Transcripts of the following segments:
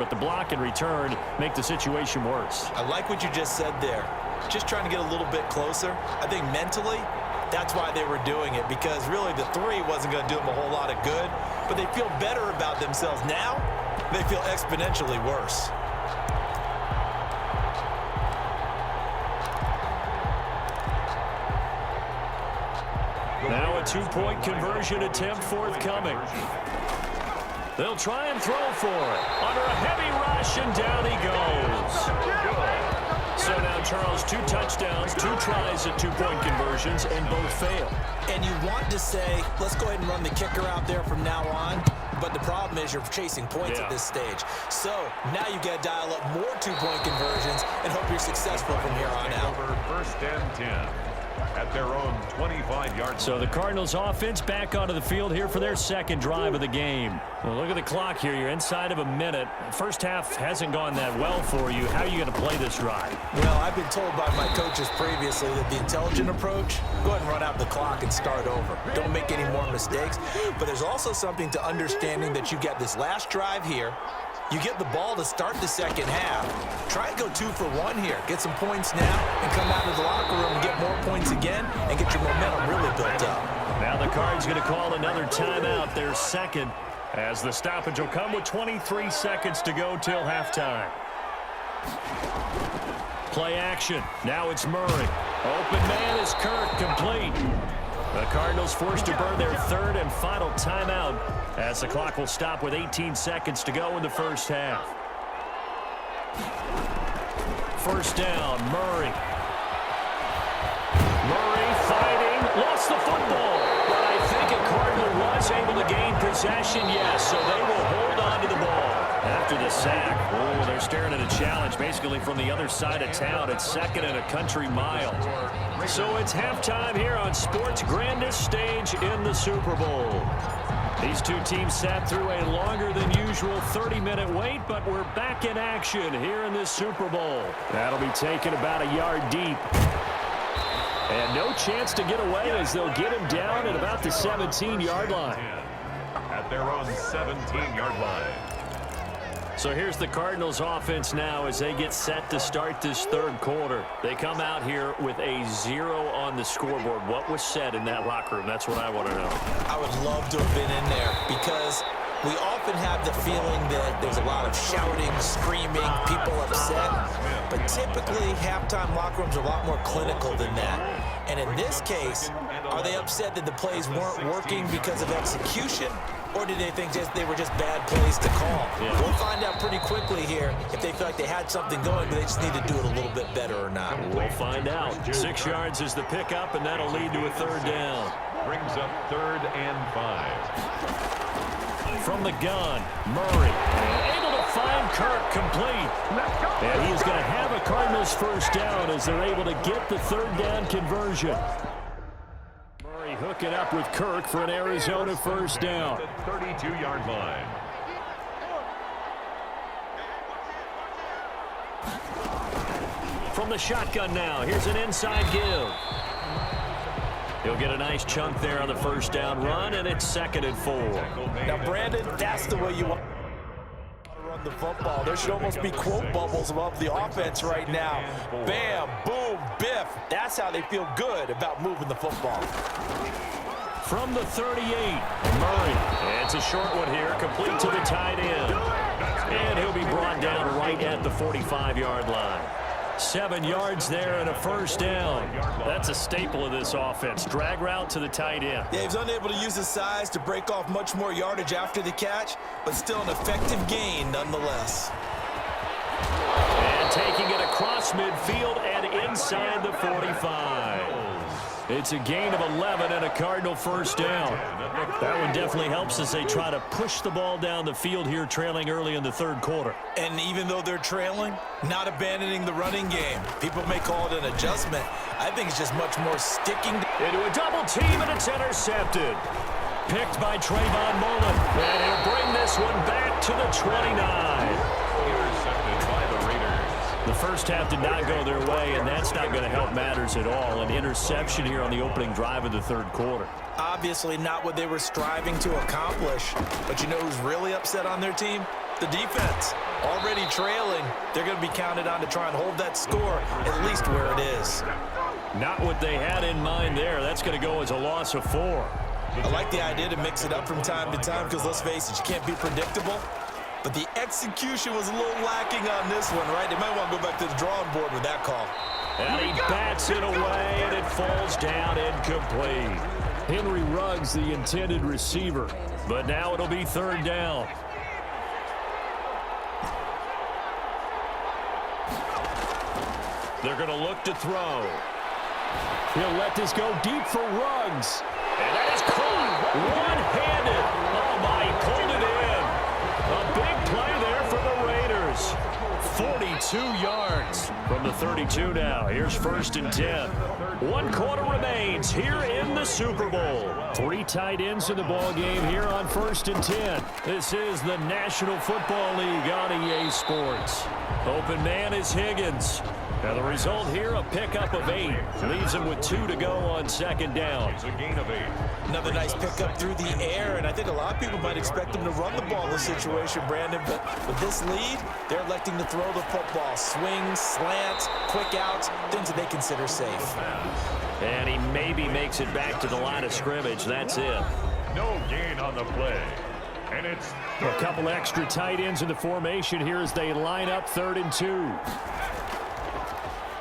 But the block and return make the situation worse. I like what you just said there. Just trying to get a little bit closer. I think mentally, that's why they were doing it, because really the three wasn't going to do them a whole lot of good. But they feel better about themselves now. They feel exponentially worse. Now a two-point conversion attempt forthcoming. They'll try and throw for it. Under a heavy rush, and down he goes. So now, Charles, 2 touchdowns, 2 tries at two-point conversions, and both fail. And you want to say, let's go ahead and run the kicker out there from now on. But the problem is you're chasing points at this stage. So now you got to dial up more two-point conversions and hope you're successful from here on out. Over 1st and 10. At their own 25-yard. So the Cardinals offense back onto the field here for their second drive of the game. Well, look at the clock here. You're inside of a minute. First half hasn't gone that well for you. How are you going to play this drive? Well, I've been told by my coaches previously that the intelligent approach, go ahead and run out the clock and start over. Don't make any more mistakes. But there's also something to understanding that you get this last drive here. You get the ball to start the second half. Try and go 2 for 1 here. Get some points now and come out of the locker room and get more points again and get your momentum really built up. Now the Cards going to call another timeout, their second, as the stoppage will come with 23 seconds to go till halftime. Play action. Now it's Murray. Open man is Kirk, complete. The Cardinals forced to burn their third and final timeout as the clock will stop with 18 seconds to go in the first half. First down, Murray. Murray fighting, lost the football. But I think a Cardinal was able to gain possession, yes, so they will hold on to the ball. After the sack, oh, they're staring at a challenge basically from the other side of town. It's second and a country mile. So it's halftime here on sports' grandest stage in the Super Bowl. These two teams sat through a longer than usual 30-minute wait, but we're back in action here in this Super Bowl. That'll be taken about a yard deep. And no chance to get away as they'll get him down at about the 17-yard line. At their own 17-yard line. So here's the Cardinals offense now as they get set to start this third quarter. They come out here with a 0 on the scoreboard. What was said in that locker room? That's what I want to know. I would love to have been in there because we often have the feeling that there's a lot of shouting, screaming, people upset. But typically, halftime locker rooms are a lot more clinical than that. And in this case, are they upset that the plays weren't working because of execution? Or did they think they were just bad plays to call? Yeah. We'll find out pretty quickly here if they feel like they had something going, but they just need to do it a little bit better or not. We'll find out. 6 yards is the pickup, and that'll lead to a third down. Brings up 3rd and 5. From the gun, Murray. Able to find Kirk, complete. And he's going to have a Cardinals first down as they're able to get the third down conversion. Hook it up with Kirk for an Arizona first down. 32-yard line. From the shotgun now, here's an inside give. He'll get a nice chunk there on the first down run, and it's 2nd and 4. Now, Brandon, that's the way you want to run the football. There should almost be quote bubbles above the offense right now. Bam, boom, biff. That's how they feel good about moving the football. From the 38, Murray. It's a short one here, complete to the tight end. And he'll be brought down right at the 45-yard line. 7 yards there and a first down. That's a staple of this offense. Drag route to the tight end. Yeah, he's unable to use his size to break off much more yardage after the catch, but still an effective gain nonetheless. And taking it across midfield and inside the 45. It's a gain of 11 and a Cardinal first down. That one definitely helps as they try to push the ball down the field here, trailing early in the third quarter. And even though they're trailing, not abandoning the running game. People may call it an adjustment. I think it's just much more sticking. Into a double team, and it's intercepted. Picked by Trayvon Mullen. And he'll bring this one back to the 29. Intercepted by the Raiders. The first half did not go their way, and that's not going to help matters at all. An interception here on the opening drive of the third quarter. Obviously not what they were striving to accomplish. But you know who's really upset on their team? The defense. All trailing, they're going to be counted on to try and hold that score at least where it is. Not what they had in mind there. That's going to go as a loss of 4. I like the idea to mix it up from time to time because, let's face it, you can't be predictable. But the execution was a little lacking on this one, right? They might want to go back to the drawing board with that call. And he bats it away, and it falls down incomplete. Henry Ruggs, the intended receiver. But now it'll be 3rd down. They're going to look to throw. He'll let this go deep for Ruggs. And that is caught one-handed. Oh, my, he pulled it in. A big play there for the Raiders. 42 yards from the 32 now. Here's 1st and 10. 1 quarter remains here in the Super Bowl. 3 tight ends in the ball game here on 1st and 10. This is the National Football League on EA Sports. Open man is Higgins. Now the result here, a pickup of 8. Leaves him with 2 to go on 2nd down. It's a gain of 8. Another nice pickup through the air, and I think a lot of people might expect them to run the ball in this situation, Brandon, but with this lead, they're electing to throw the football. Swings, slants, quick outs, things that they consider safe. And he maybe makes it back to the line of scrimmage. That's it. No gain on the play. And it's a couple extra tight ends in the formation here as they line up 3rd and 2.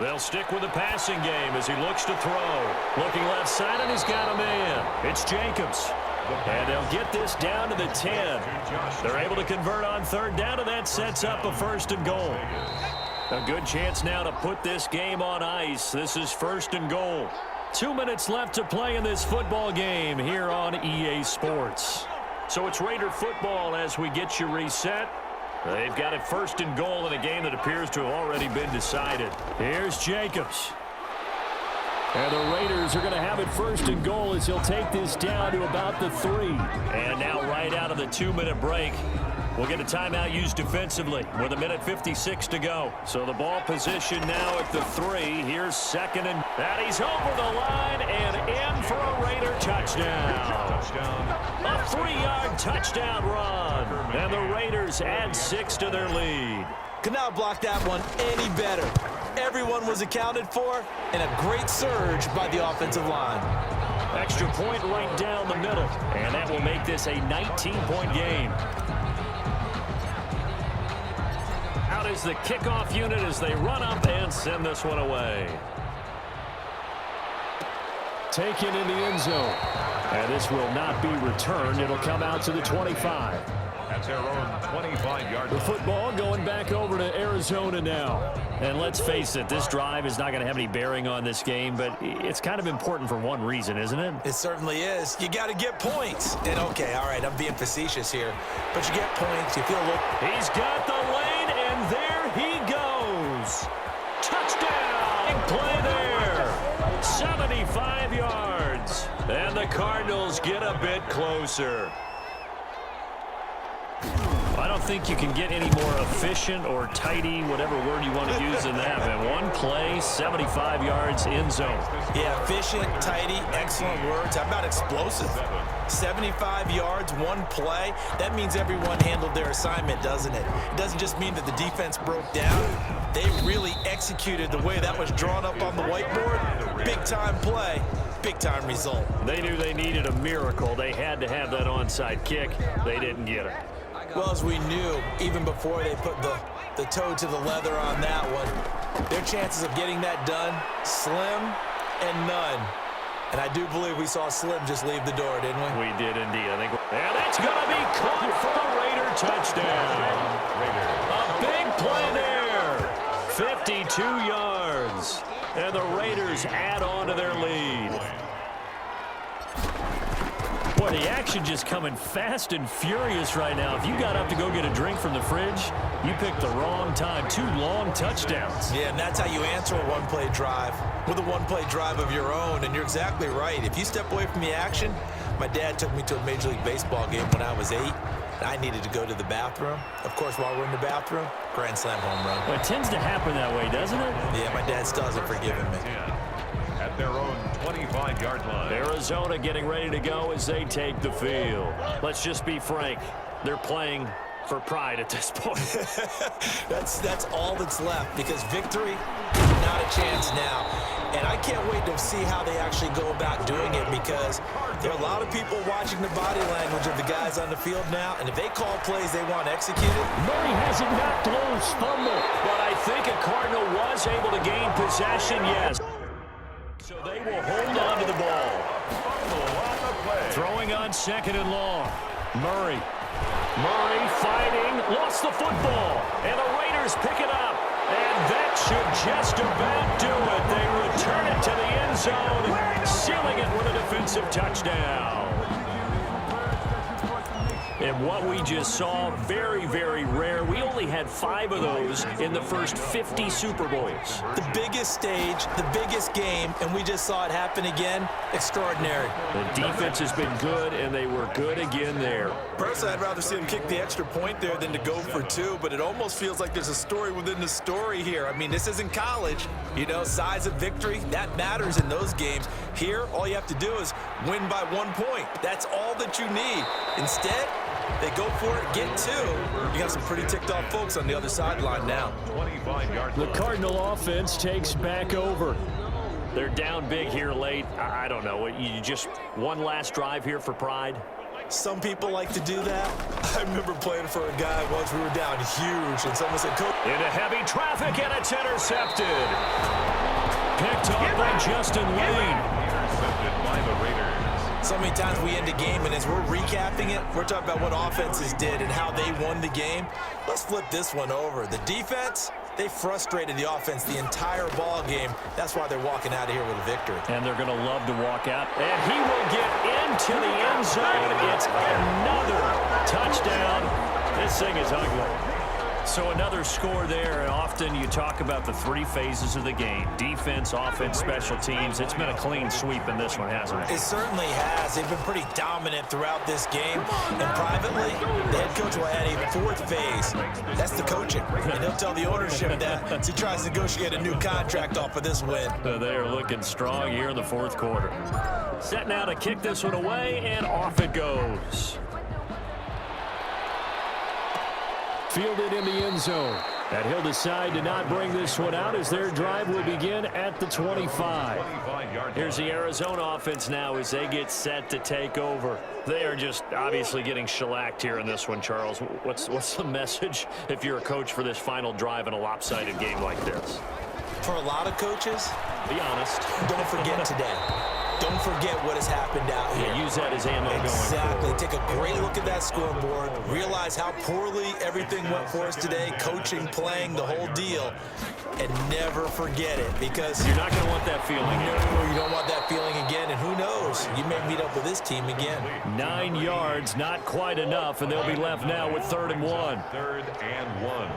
They'll stick with the passing game as he looks to throw. Looking left side, and he's got a man. It's Jacobs. And they'll get this down to the 10. They're able to convert on 3rd down, and that sets up a 1st and goal. A good chance now to put this game on ice. This is 1st and goal. 2 minutes left to play in this football game here on EA Sports. So it's Raider football as we get you reset. They've got it 1st and goal in a game that appears to have already been decided. Here's Jacobs. And the Raiders are going to have it 1st and goal as he'll take this down to about the 3. And now right out of the 2-minute break, we'll get a timeout used defensively with 1:56 to go. So the ball position now at the 3. Here's 2nd and he's over the line and in for a Raider touchdown. A 3-yard touchdown run. And the Raiders add 6 to their lead. Could not block that one any better. Everyone was accounted for, and a great surge by the offensive line. Extra point right down the middle, and that will make this a 19-point game. Out is the kickoff unit as they run up and send this one away. Taken in the end zone. And this will not be returned. It'll come out to the 25. That's their own 25-yard. The football going back over to Arizona now. And let's face it, this drive is not going to have any bearing on this game, but it's kind of important for one reason, isn't it? It certainly is. You got to get points. And okay, all right, I'm being facetious here, but you get points. You feel a little... He's got the lane, and there he goes. Touchdown! Big play there. 75 yards. And the Cardinals get a bit closer. I don't think you can get any more efficient or tidy, whatever word you want to use in that, man. One play, 75 yards, end zone. Yeah, efficient, tidy, excellent words. How about explosive? 75 yards, one play. That means everyone handled their assignment, doesn't it? It doesn't just mean that the defense broke down. They really executed the way that was drawn up on the whiteboard. Big-time play, big-time result. They knew they needed a miracle. They had to have that onside kick. They didn't get it. Well, as we knew, even before they put the toe to the leather on that one, their chances of getting that done, slim and none. And I do believe we saw Slim just leave the door, didn't we? We did indeed. I think. And that's going to be caught for a Raider touchdown. A big play there. 52 yards. And the Raiders add on to their lead. Boy, the action just coming fast and furious right now. If you got up to go get a drink from the fridge, you picked the wrong time. 2 long touchdowns. Yeah, and that's how you answer a one-play drive, with a one-play drive of your own. And you're exactly right. If you step away from the action, my dad took me to a Major League Baseball game when I was 8. And I needed to go to the bathroom. Of course, while we're in the bathroom, grand slam home run. Well, it tends to happen that way, doesn't it? Yeah, my dad still hasn't forgiven me. At their own 25-yard line. Arizona getting ready to go as they take the field. Let's just be frank. They're playing for pride at this point. That's all that's left, because victory, not a chance now. And I can't wait to see how they actually go about doing it, because there are a lot of people watching the body language of the guys on the field now, and if they call plays they want executed. Murray has it knocked loose, fumble. But I think a Cardinal was able to gain possession, yes. So they will hold on to the ball. Throwing on 2nd and long. Murray fighting, lost the football, and the Raiders pick it up. And that should just about do it. They return it to the end zone, sealing it with a defensive touchdown. And what we just saw, very, very rare. We only had 5 of those in the first 50 Super Bowls. The biggest stage, the biggest game, and we just saw it happen again. Extraordinary. The defense has been good, and they were good again there. Personally, I'd rather see them kick the extra point there than to go for 2, but it almost feels like there's a story within the story here. I mean, this isn't college. You know, size of victory, that matters in those games. Here, all you have to do is win by 1 point. That's all that you need. Instead, they go for it, get 2. You got some pretty ticked off folks on the other sideline now. 25-yard The line. Cardinal offense takes back over. They're down big here late. I don't know. You just one last drive here for pride? Some people like to do that. I remember playing for a guy once we were down huge, and someone said, "Coach." Into heavy traffic, and it's intercepted. Picked off by Justin Lane. Intercepted by the Raiders. So many times we end a game, and as we're recapping it, we're talking about what offenses did and how they won the game. Let's flip this one over. The defense, they frustrated the offense the entire ball game. That's why they're walking out of here with a victory. And they're going to love to walk out. And he will get into the end zone. It's another touchdown. This thing is ugly. So another score there, and often you talk about the 3 phases of the game. Defense, offense, special teams. It's been a clean sweep in this one, hasn't it? It certainly has. They've been pretty dominant throughout this game. And privately, the head coach will add a 4th phase. That's the coaching. And he'll tell the ownership that as he tries to negotiate a new contract off of this win. They are looking strong here in the 4th quarter. Set now to kick this one away, and off it goes. Fielded in the end zone. And he'll decide to not bring this one out as their drive will begin at the 25. Here's the Arizona offense now as they get set to take over. They are just obviously getting shellacked here in this one, Charles. What's the message if you're a coach for this final drive in a lopsided game like this? For a lot of coaches, be honest. Don't forget today. Don't forget what has happened out here. Yeah, use that as ammo going Exactly. forward. Take a great look at that scoreboard. Realize how poorly everything went for us today. Coaching, playing, the whole deal. And never forget it, because you're not going to want that feeling. No, you don't want that feeling again. And who knows? You may meet up with this team again. 9 yards, not quite enough, and they'll be left now with 3rd and 1. 3rd and 1.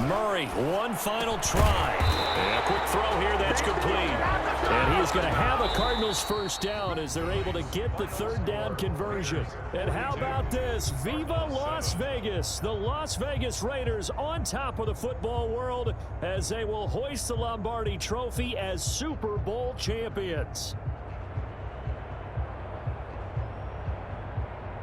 Murray, one final try. And a quick throw here, that's complete. And he is going to have a Cardinals first down as they're able to get the 3rd down conversion. And how about this? Viva Las Vegas. The Las Vegas Raiders on top of the football world as they will hoist the Lombardi Trophy as Super Bowl champions.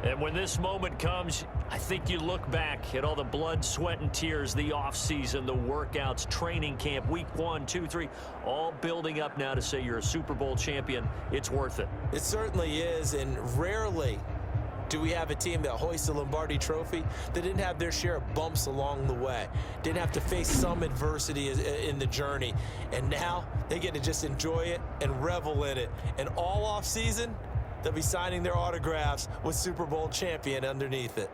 And when this moment comes, I think you look back at all the blood, sweat, and tears, the offseason, the workouts, training camp, week 1, 2, 3, all building up now to say you're a Super Bowl champion. It's worth it. It certainly is, and rarely do we have a team that hoists the Lombardi Trophy that didn't have their share of bumps along the way, didn't have to face some adversity in the journey, and now they get to just enjoy it and revel in it. And all offseason, they'll be signing their autographs with Super Bowl champion underneath it.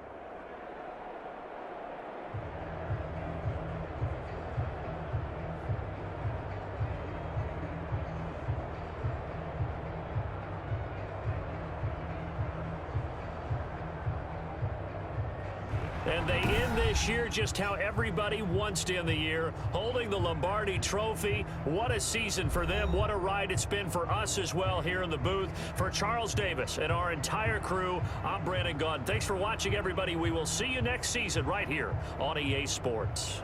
And they end this year just how everybody wants to end the year, holding the Lombardi Trophy. What a season for them. What a ride it's been for us as well here in the booth. For Charles Davis and our entire crew, I'm Brandon Gaudin. Thanks for watching, everybody. We will see you next season right here on EA Sports.